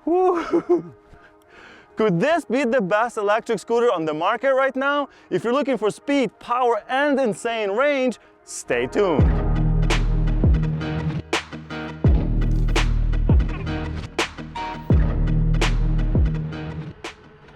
Woo! Could this be the best electric scooter on the market right now? If you're looking for speed, power, and insane range, stay tuned.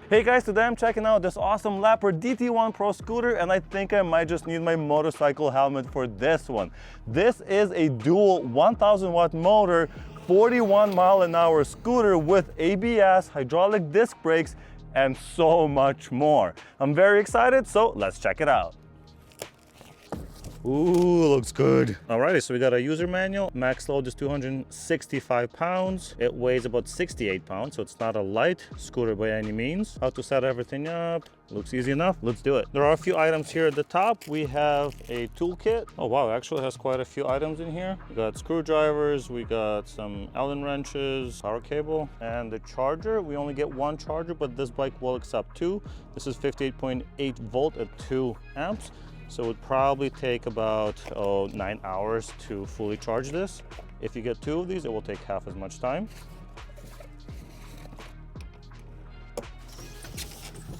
Hey guys, today I'm checking out this Ausom Leopard DT1 Pro scooter, and I think I might just need my motorcycle helmet for this one. This is a dual 1000 watt motor, 41-mile-an-hour scooter with ABS, hydraulic disc brakes, and so much more. I'm very excited, so let's check it out. Ooh, looks good. Alrighty, so we got a user manual. Max load is 265 pounds. It weighs about 68 pounds, so it's not a light scooter by any means. How to set everything up. Looks easy enough. Let's do it. There are a few items here at the top. We have a toolkit. Oh wow, it actually has quite a few items in here. We got screwdrivers, we got some Allen wrenches, power cable, and the charger. We only get one charger, but this bike will accept two. This is 58.8 volt at 2 amps. So it would probably take about 9 hours to fully charge this. If you get two of these, it will take half as much time.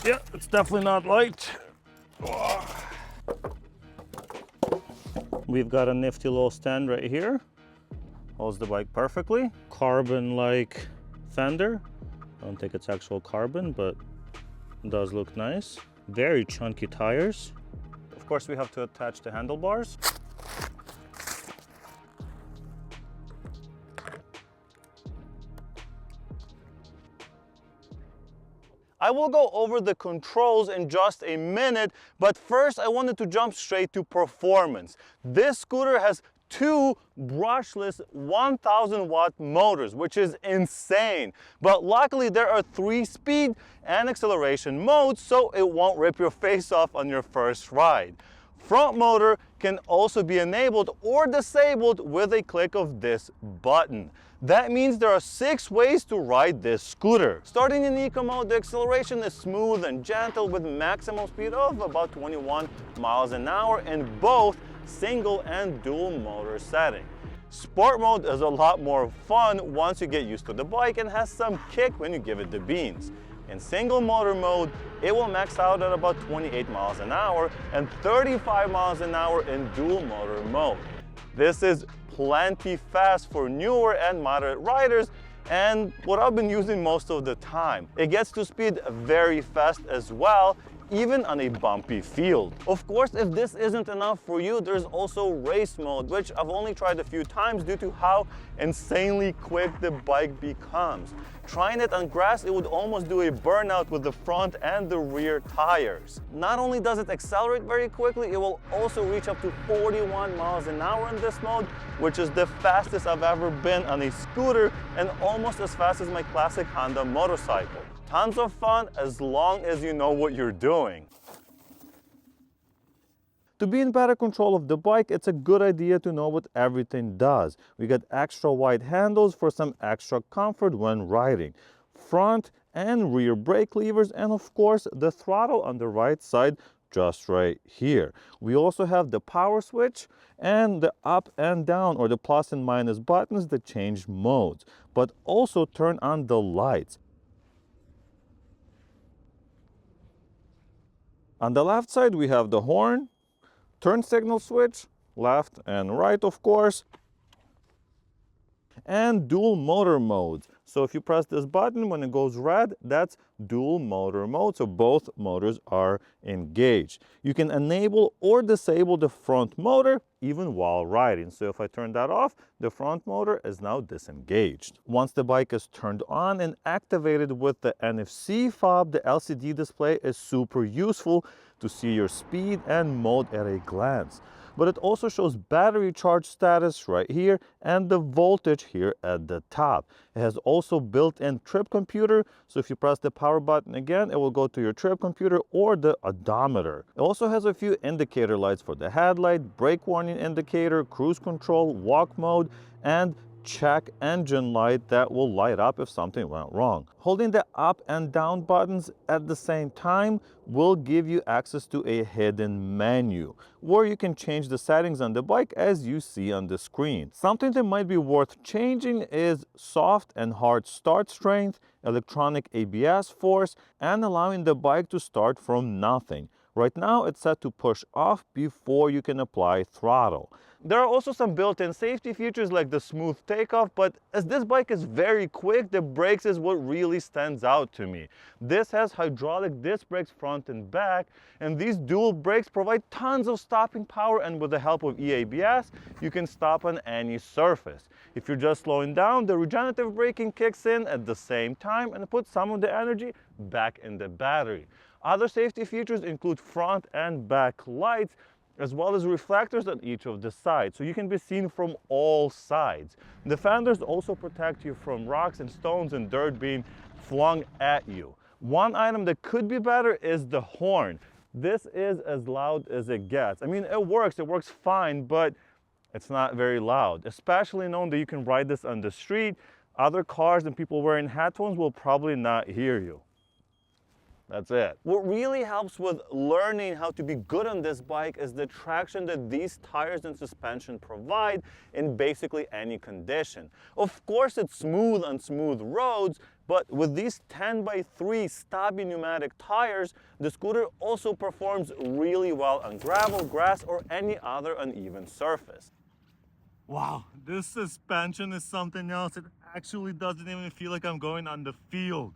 Yeah, it's definitely not light. We've got a nifty little stand right here. Holds the bike perfectly. Carbon-like fender. I don't think it's actual carbon, but it does look nice. Very chunky tires. Of course, we have to attach the handlebars. I will go over the controls in just a minute, but first I wanted to jump straight to performance. This scooter has two brushless 1000 watt motors, which is insane. But luckily there are 3 speed and acceleration modes, so it won't rip your face off on your first ride. Front motor can also be enabled or disabled with a click of this button. That means there are 6 ways to ride this scooter. Starting in eco mode, the acceleration is smooth and gentle with maximum speed of about 21 miles an hour in both single and dual motor setting. Sport mode is a lot more fun once you get used to the bike and has some kick when you give it the beans. In single motor mode, it will max out at about 28 miles an hour and 35 miles an hour in dual motor mode. This is plenty fast for newer and moderate riders and what I've been using most of the time. It gets to speed very fast as well, even on a bumpy field. Of course, if this isn't enough for you, there's also race mode, which I've only tried a few times due to how insanely quick the bike becomes. Trying it on grass, it would almost do a burnout with the front and the rear tires. Not only does it accelerate very quickly, it will also reach up to 41 miles an hour in this mode, which is the fastest I've ever been on a scooter and almost as fast as my classic Honda motorcycle. Tons of fun as long as you know what you're doing. To be in better control of the bike, it's a good idea to know what everything does. We got extra wide handles for some extra comfort when riding. Front and rear brake levers, and of course the throttle on the right side just right here. We also have the power switch and the up and down or the plus and minus buttons that change modes, but also turn on the lights. On the left side, we have the horn, turn signal switch, left and right, of course, and dual motor modes. So if you press this button, when it goes red, that's dual motor mode, so both motors are engaged. You can enable or disable the front motor even while riding. So if I turn that off, the front motor is now disengaged. Once the bike is turned on and activated with the NFC fob, the LCD display is super useful to see your speed and mode at a glance. But it also shows battery charge status right here and the voltage here at the top. It has also built-in trip computer, so if you press the power button again, it will go to your trip computer or the odometer. It also has a few indicator lights for the headlight, brake warning indicator, cruise control, walk mode, and check engine light that will light up if something went wrong. Holding the up and down buttons at the same time will give you access to a hidden menu where you can change the settings on the bike as you see on the screen. Something that might be worth changing is soft and hard start strength, electronic ABS force, and allowing the bike to start from nothing. Right now it's set to push off before you can apply throttle. There are also some built-in safety features like the smooth takeoff, but as this bike is very quick, the brakes is what really stands out to me. This has hydraulic disc brakes front and back, and these dual brakes provide tons of stopping power, and with the help of EABS, you can stop on any surface. If you're just slowing down, the regenerative braking kicks in at the same time and puts some of the energy back in the battery. Other safety features include front and back lights, as well as reflectors on each of the sides, so you can be seen from all sides. The fenders also protect you from rocks and stones and dirt being flung at you. One item that could be better is the horn. This is as loud as it gets. I mean, it works fine, but it's not very loud, especially knowing that you can ride this on the street. Other cars and people wearing headphones will probably not hear you. That's it. What really helps with learning how to be good on this bike is the traction that these tires and suspension provide in basically any condition. Of course, it's smooth on smooth roads, but with these 10x3 stubby pneumatic tires, the scooter also performs really well on gravel, grass, or any other uneven surface. Wow, this suspension is something else. It actually doesn't even feel like I'm going on the field.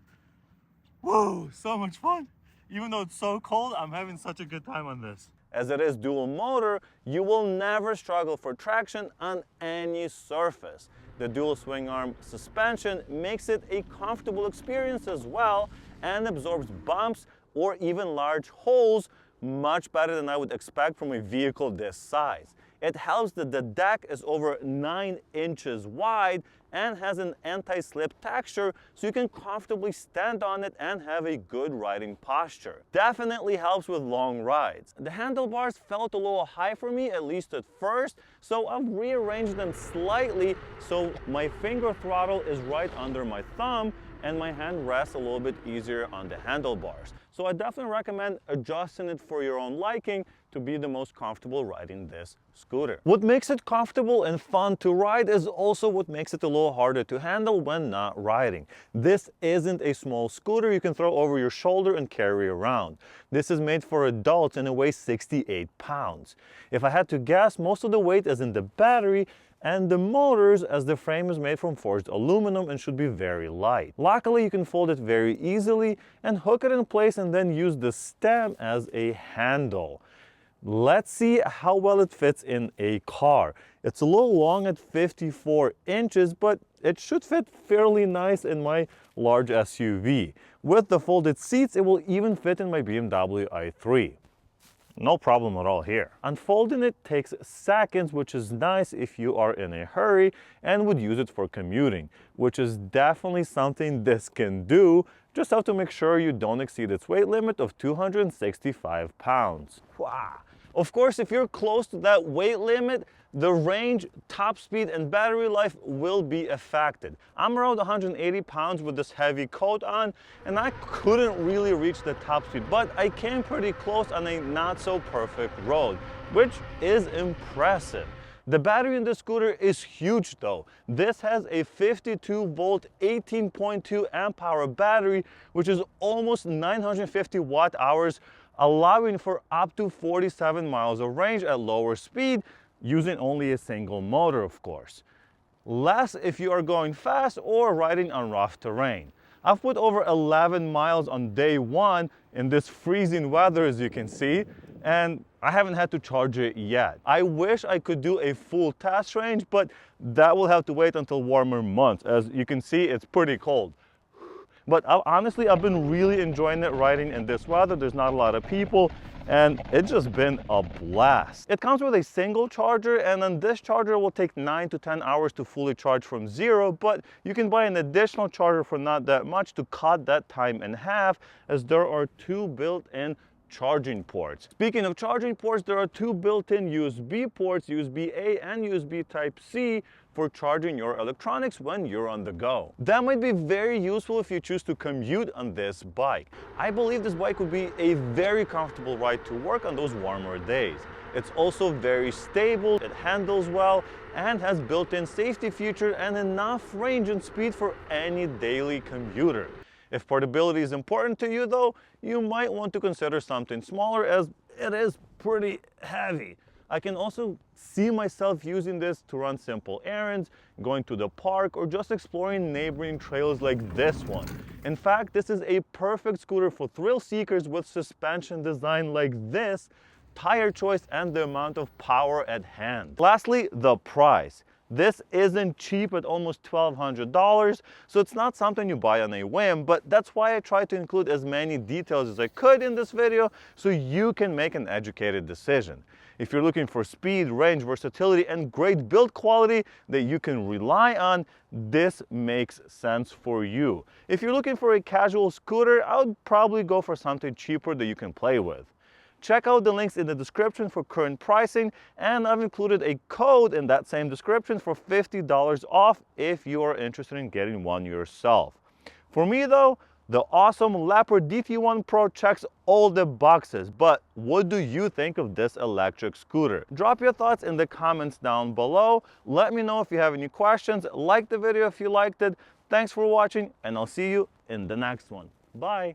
Whoa, so much fun. Even though it's so cold, I'm having such a good time on this. As it is dual motor, you will never struggle for traction on any surface. The dual swing arm suspension makes it a comfortable experience as well and absorbs bumps or even large holes much better than I would expect from a vehicle this size. It helps that the deck is over 9 inches wide and has an anti-slip texture, so you can comfortably stand on it and have a good riding posture. Definitely helps with long rides. The handlebars felt a little high for me, at least at first, so I've rearranged them slightly so my finger throttle is right under my thumb and my hand rests a little bit easier on the handlebars. So I definitely recommend adjusting it for your own liking to be the most comfortable riding this scooter. What makes it comfortable and fun to ride is also what makes it a little harder to handle when not riding. This isn't a small scooter you can throw over your shoulder and carry around. This is made for adults and it weighs 68 pounds. If I had to guess, most of the weight is in the battery and the motors, as the frame is made from forged aluminum and should be very light. Luckily, you can fold it very easily and hook it in place and then use the stem as a handle. Let's see how well it fits in a car. It's a little long at 54 inches, but it should fit fairly nice in my large SUV. With the folded seats, it will even fit in my BMW i3. No problem at all here. Unfolding it takes seconds, which is nice if you are in a hurry and would use it for commuting, which is definitely something this can do. Just have to make sure you don't exceed its weight limit of 265 pounds. Wow. Of course, if you're close to that weight limit, the range, top speed, and battery life will be affected. I'm around 180 pounds with this heavy coat on, and I couldn't really reach the top speed, but I came pretty close on a not so perfect road, which is impressive. The battery in the scooter is huge though. This has a 52 volt, 18.2 amp hour battery, which is almost 950 watt hours, allowing for up to 47 miles of range at lower speed, using only a single motor, of course. Less if you are going fast or riding on rough terrain. I've put over 11 miles on day one in this freezing weather, as you can see, and I haven't had to charge it yet. I wish I could do a full test range, but that will have to wait until warmer months. As you can see, it's pretty cold. But honestly, I've been really enjoying it riding in this weather. There's not a lot of people, and it's just been a blast. It comes with a single charger, and then this charger will take 9 to 10 hours to fully charge from zero, but you can buy an additional charger for not that much to cut that time in half, as there are 2 built-in charging ports. Speaking of charging ports, there are 2 built-in USB ports, USB-A and USB Type-C, for charging your electronics when you're on the go. That might be very useful if you choose to commute on this bike. I believe this bike would be a very comfortable ride to work on those warmer days. It's also very stable, it handles well, and has built-in safety features and enough range and speed for any daily commuter. If portability is important to you though, you might want to consider something smaller as it is pretty heavy. I can also see myself using this to run simple errands, going to the park, or just exploring neighboring trails like this one. In fact, this is a perfect scooter for thrill seekers with suspension design like this, tire choice, and the amount of power at hand. Lastly, the price. This isn't cheap at almost $1,200, so it's not something you buy on a whim, but that's why I tried to include as many details as I could in this video so you can make an educated decision. If you're looking for speed, range, versatility, and great build quality that you can rely on, this makes sense for you. If you're looking for a casual scooter, I would probably go for something cheaper that you can play with. Check out the links in the description for current pricing, and I've included a code in that same description for $50 off if you are interested in getting one yourself. For me though, the Ausom Leopard DT1 Pro checks all the boxes, but what do you think of this electric scooter? Drop your thoughts in the comments down below. Let me know if you have any questions. Like the video if you liked it. Thanks for watching, and I'll see you in the next one. Bye!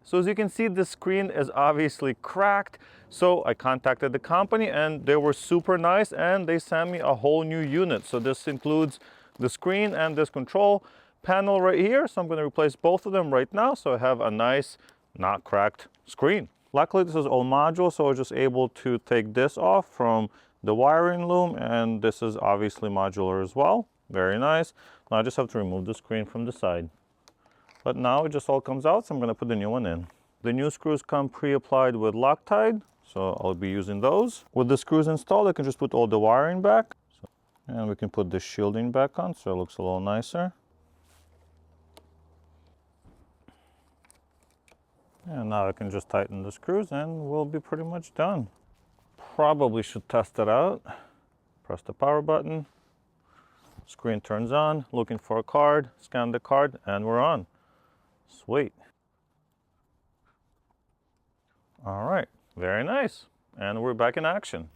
So as you can see, the screen is obviously cracked. So I contacted the company and they were super nice and they sent me a whole new unit. So this includes the screen and this control panel right here. So I'm going to replace both of them right now. So I have a nice, not cracked screen. Luckily, this is all modular. So I was just able to take this off from the wiring loom, and this is obviously modular as well. Very nice. Now I just have to remove the screen from the side. But now it just all comes out, so I'm going to put the new one in. The new screws come pre-applied with Loctite, so I'll be using those. With the screws installed, I can just put all the wiring back. And we can put the shielding back on, so it looks a little nicer. And now I can just tighten the screws and we'll be pretty much done. Probably should test it out. Press the power button. Screen turns on, looking for a card, scan the card, and we're on. Sweet. All right, very nice. And we're back in action.